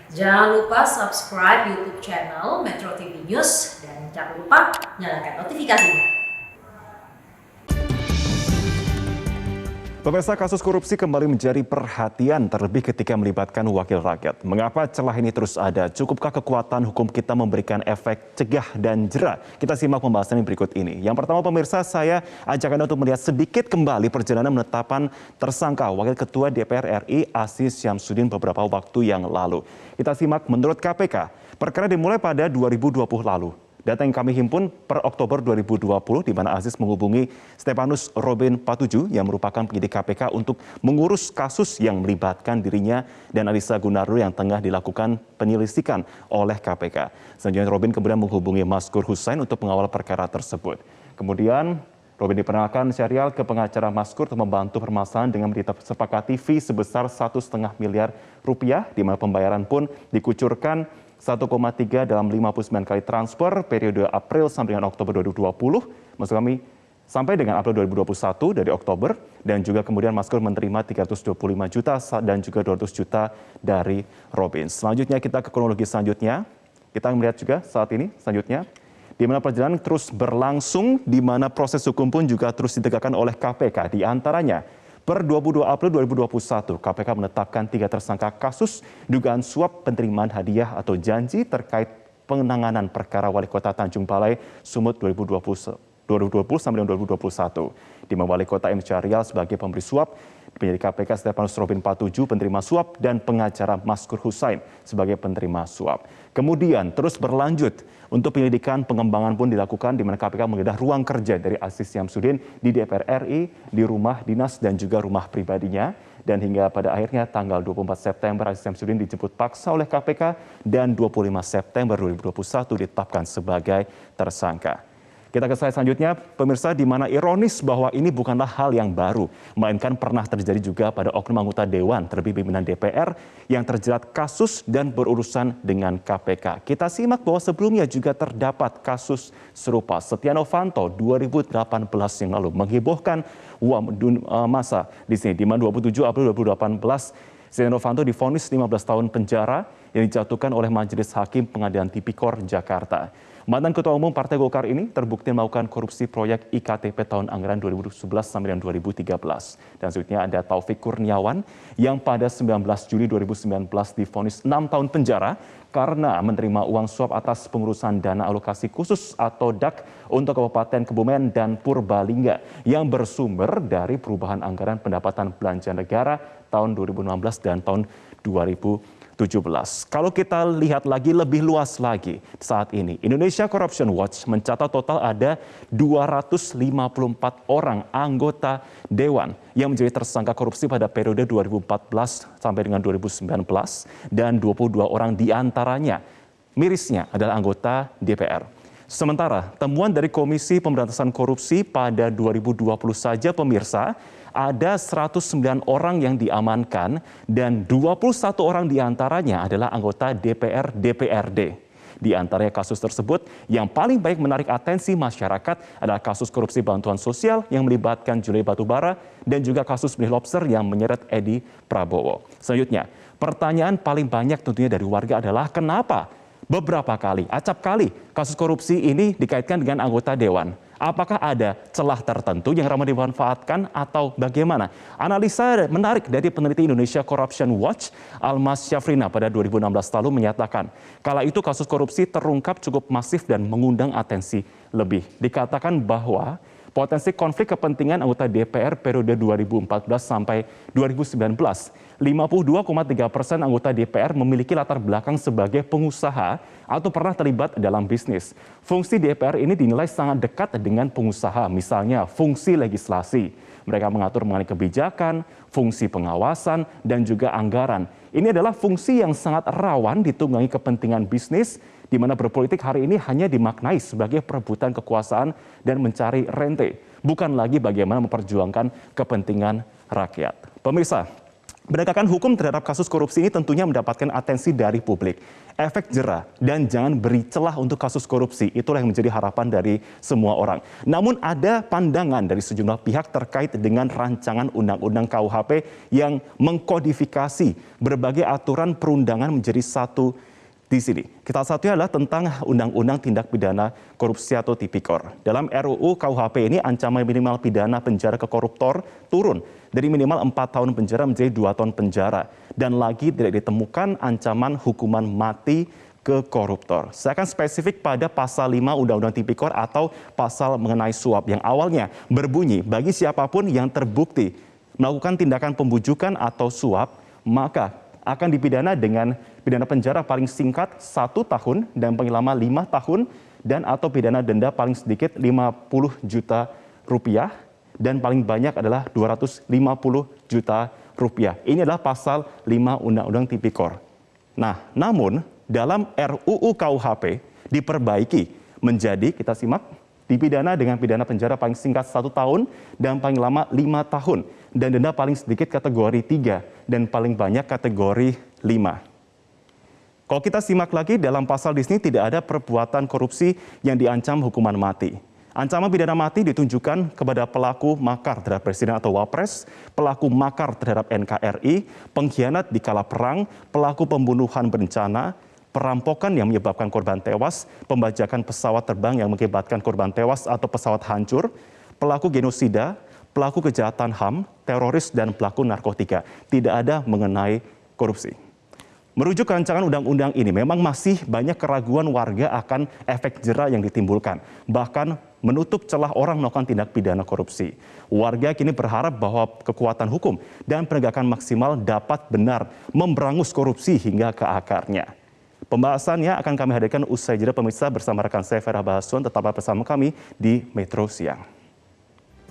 Jangan lupa subscribe YouTube channel Metro TV News dan jangan lupa nyalakan notifikasinya. Pemirsa, kasus korupsi kembali menjadi perhatian terlebih ketika melibatkan wakil rakyat. Mengapa celah ini terus ada? Cukupkah kekuatan hukum kita memberikan efek cegah dan jera? Kita simak pembahasan berikut ini. Yang pertama pemirsa, saya ajak Anda untuk melihat sedikit kembali perjalanan penetapan tersangka Wakil Ketua DPR RI Aziz Syamsuddin beberapa waktu yang lalu. Kita simak menurut KPK, perkara dimulai pada 2020 lalu. Data yang kami himpun per Oktober 2020 di mana Aziz menghubungi Stepanus Robin Patuju yang merupakan penyidik KPK untuk mengurus kasus yang melibatkan dirinya dan Alisa Gunardo yang tengah dilakukan penyelidikan oleh KPK. Selanjutnya Robin kemudian menghubungi Maskur Husain untuk mengawal perkara tersebut. Kemudian Robin diperkenalkan serial ke pengacara Maskur untuk membantu permasalahan dengan disepakati fee sebesar 1,5 miliar rupiah di mana pembayaran pun dikucurkan 1,3 dalam 59 kali transfer periode April sampai dengan Oktober 2020, maksud kami sampai dengan April 2021 dari Oktober, dan juga kemudian Maskur menerima 325 juta dan juga 200 juta dari Robin. Selanjutnya kita ke kronologi selanjutnya, kita melihat juga saat ini selanjutnya, di mana perjalanan terus berlangsung, di mana proses hukum pun juga terus ditegakkan oleh KPK, di antaranya per 22 April 2021, KPK menetapkan 3 tersangka kasus dugaan suap penerimaan hadiah atau janji terkait penanganan perkara Wali Kota Tanjung Balai Sumut 2020 sampai 2021. Di mana Wali Kota M. Syahrial sebagai pemberi suap, penyidik KPK Stepanus Robin Patuju penerima suap, dan pengacara Maskur Husain sebagai penerima suap. Kemudian terus berlanjut untuk penyelidikan pengembangan pun dilakukan di mana KPK menggeledah ruang kerja dari Aziz Syamsuddin di DPR RI, di rumah dinas dan juga rumah pribadinya. Dan hingga pada akhirnya tanggal 24 September Aziz Syamsuddin dijemput paksa oleh KPK dan 25 September 2021 ditetapkan sebagai tersangka. Kita ke slide selanjutnya, pemirsa, di mana ironis bahwa ini bukanlah hal yang baru, melainkan pernah terjadi juga pada oknum anggota Dewan, terlebih pimpinan DPR yang terjerat kasus dan berurusan dengan KPK. Kita simak bahwa sebelumnya juga terdapat kasus serupa. Setia Novanto 2018 yang lalu menghebohkan masa di sini, di mana 27 April 2018 Setia Novanto divonis 15 tahun penjara yang dijatuhkan oleh Majelis Hakim Pengadilan Tipikor Jakarta. Mantan Ketua Umum Partai Golkar ini terbukti melakukan korupsi proyek IKTP tahun anggaran 2011 sampai dengan 2013. Dan selanjutnya ada Taufik Kurniawan yang pada 19 Juli 2019 divonis 6 tahun penjara karena menerima uang suap atas pengurusan dana alokasi khusus atau DAK untuk Kabupaten Kebumen dan Purbalingga yang bersumber dari perubahan anggaran pendapatan belanja negara tahun 2016 dan tahun 2017. Kalau kita lihat lagi lebih luas lagi saat ini, Indonesia Corruption Watch mencatat total ada 254 orang anggota Dewan yang menjadi tersangka korupsi pada periode 2014 sampai dengan 2019 dan 22 orang diantaranya mirisnya adalah anggota DPR. Sementara temuan dari Komisi Pemberantasan Korupsi pada 2020 saja pemirsa, ada 109 orang yang diamankan dan 21 orang diantaranya adalah anggota DPR DPRD. Di antaranya kasus tersebut yang paling baik menarik atensi masyarakat adalah kasus korupsi bantuan sosial yang melibatkan Julai Batubara dan juga kasus benih lobster yang menyeret Edi Prabowo. Selanjutnya, pertanyaan paling banyak tentunya dari warga adalah kenapa beberapa kali, acap kali kasus korupsi ini dikaitkan dengan anggota Dewan. Apakah ada celah tertentu yang ramai dimanfaatkan atau bagaimana? Analisa menarik dari peneliti Indonesia Corruption Watch, Almas Syafrina pada 2016 lalu menyatakan, kala itu kasus korupsi terungkap cukup masif dan mengundang atensi lebih. Dikatakan bahwa potensi konflik kepentingan anggota DPR periode 2014 sampai 2019, 52,3% anggota DPR memiliki latar belakang sebagai pengusaha atau pernah terlibat dalam bisnis. Fungsi DPR ini dinilai sangat dekat dengan pengusaha, misalnya fungsi legislasi. Mereka mengatur mengenai kebijakan, fungsi pengawasan, dan juga anggaran. Ini adalah fungsi yang sangat rawan ditunggangi kepentingan bisnis, di mana berpolitik hari ini hanya dimaknai sebagai perebutan kekuasaan dan mencari rente, bukan lagi bagaimana memperjuangkan kepentingan rakyat. Pemirsa, Penegakan hukum terhadap kasus korupsi ini tentunya mendapatkan atensi dari publik. Efek jera dan jangan beri celah untuk kasus korupsi, itulah yang menjadi harapan dari semua orang. Namun ada pandangan dari sejumlah pihak terkait dengan rancangan undang-undang KUHP yang mengkodifikasi berbagai aturan perundangan menjadi satu di sini. Kita satunya adalah tentang Undang-Undang Tindak Pidana Korupsi atau Tipikor. Dalam RUU KUHP ini ancaman minimal pidana penjara ke koruptor turun dari minimal 4 tahun penjara menjadi 2 tahun penjara. Dan lagi tidak ditemukan ancaman hukuman mati ke koruptor. Saya akan spesifik pada pasal 5 Undang-Undang Tipikor atau pasal mengenai suap yang awalnya berbunyi bagi siapapun yang terbukti melakukan tindakan pembujukan atau suap, maka akan dipidana dengan pidana penjara paling singkat 1 tahun dan paling lama 5 tahun dan atau pidana denda paling sedikit 50 juta rupiah dan paling banyak adalah 250 juta rupiah. Ini adalah pasal 5 Undang-Undang Tipikor. Nah, namun dalam RUU KUHP diperbaiki menjadi, kita simak, dipidana dengan pidana penjara paling singkat 1 tahun dan paling lama 5 tahun dan denda paling sedikit kategori 3 dan paling banyak kategori 5. Kalau kita simak lagi dalam pasal di sini tidak ada perbuatan korupsi yang diancam hukuman mati. Ancaman pidana mati ditunjukkan kepada pelaku makar terhadap presiden atau wapres, pelaku makar terhadap NKRI, pengkhianat di kala perang, pelaku pembunuhan berencana, perampokan yang menyebabkan korban tewas, pembajakan pesawat terbang yang mengakibatkan korban tewas atau pesawat hancur, pelaku genosida, pelaku kejahatan HAM, teroris, dan pelaku narkotika. Tidak ada mengenai korupsi. Merujuk rancangan undang-undang ini, memang masih banyak keraguan warga akan efek jera yang ditimbulkan, bahkan menutup celah orang melakukan tindak pidana korupsi. Warga kini berharap bahwa kekuatan hukum dan penegakan maksimal dapat benar memberangus korupsi hingga ke akarnya. Pembahasannya akan kami hadirkan usai jeda pemirsa bersama rekan saya Farah Bahasuan. Tetaplah bersama kami di Metro Siang.